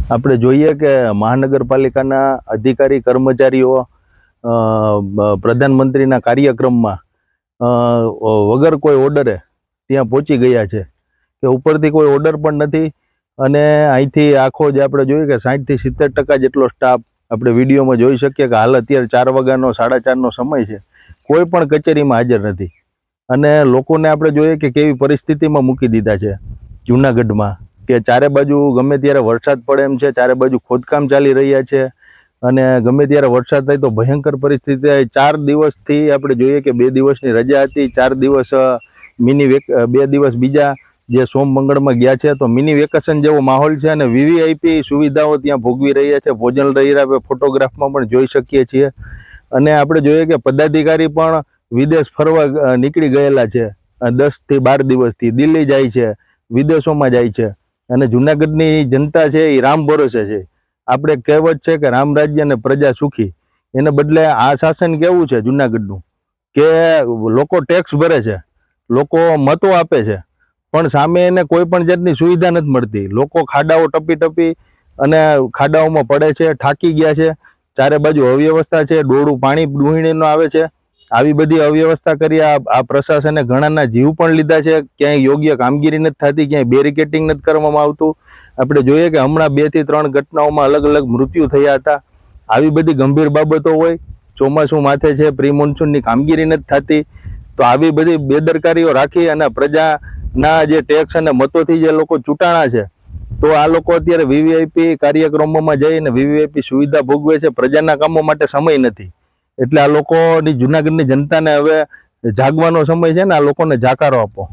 આપણે જોઈએ કે મહાનગરપાલિકાના અધિકારી કર્મચારીઓ પ્રધાનમંત્રીના કાર્યક્રમમાં વગર કોઈ ઓર્ડરે ત્યાં પહોંચી ગયા છે કે ઉપરથી કોઈ ઓર્ડર પણ નથી. અને અહીંથી આખો જે આપણે જોઈએ કે 60 થી 70% જેટલો સ્ટાફ આપણે વિડીયોમાં જોઈ શકીએ કે હાલ અત્યારે 4 વાગ્યાનો 4:30નો સમય છે, કોઈ પણ કચેરીમાં હાજર નથી. અને લોકોને આપણે જોઈએ કે કેવી પરિસ્થિતિમાં મૂકી દીધા છે જૂનાગઢમાં, કે ચારે બાજુ ગમે ત્યારે વરસાદ પડે એમ છે, ચારે બાજુ ખોદકામ ચાલી રહ્યા છે અને ગમે ત્યારે વરસાદ થાય તો ભયંકર પરિસ્થિતિ થાય. 4 દિવસથી આપણે જોઈએ કે 2 દિવસની રજા હતી, 4 દિવસ મિની 2 દિવસ બીજા જે સોમ મંગળમાં ગયા છે, તો મિની વેકેશન જેવો માહોલ છે અને વીવીઆઈપી સુવિધાઓ ત્યાં ભોગવી રહ્યા છે. ભોજન લઈ રહ્યા, ફોટોગ્રાફમાં પણ જોઈ શકીએ છીએ. અને આપણે જોઈએ કે પદાધિકારી પણ વિદેશ ફરવા નીકળી ગયેલા છે, 10 થી 12 દિવસથી દિલ્હી જાય છે, વિદેશોમાં જાય છે. અને જૂનાગઢની જનતા છે એ રામ ભરોસે છે. આપણે કહેવત છે કે રામ રાજ્ય અને પ્રજા સુખી. એને બદલે આ શાસન કેવું છે જૂનાગઢનું કે લોકો ટેક્સ ભરે છે, લોકો મતો આપે છે, પણ સામે એને કોઈ પણ જાતની સુવિધા નથી મળતી. લોકો ખાડાઓ ટપી અને ખાડાઓમાં પડે છે, થાકી ગયા છે. ચારે બાજુ અવ્યવસ્થા છે, ડોળું પાણી ડુહીણીનું આવે છે. આવી બધી અવ્યવસ્થા કરી આ પ્રશાસને ઘણાના જીવ પણ લીધા છે. ક્યાંય યોગ્ય કામગીરી નથી થતી, ક્યાંય બેરિકેટિંગ નથી કરવામાં આવતું. આપણે જોઈએ કે હમણાં 2 થી 3 ઘટનાઓમાં અલગ અલગ મૃત્યુ થયા હતા. આવી બધી ગંભીર બાબતો હોય, ચોમાસું માથે છે, પ્રી મોન્સૂનની કામગીરી નથી થતી, તો આવી બધી બેદરકારીઓ રાખી અને પ્રજાના જે ટેક્સ અને મતોથી જે લોકો ચૂંટાણા છે, તો આ લોકો અત્યારે વીવીઆઈપી કાર્યક્રમોમાં જઈને વીવીઆઈપી સુવિધા ભોગવે છે. પ્રજાના કામો માટે સમય નથી. એટલે આ લોકોની જૂનાગઢની જનતાને હવે જાગવાનો સમય છે ને, આ લોકોને જાકારો આપો.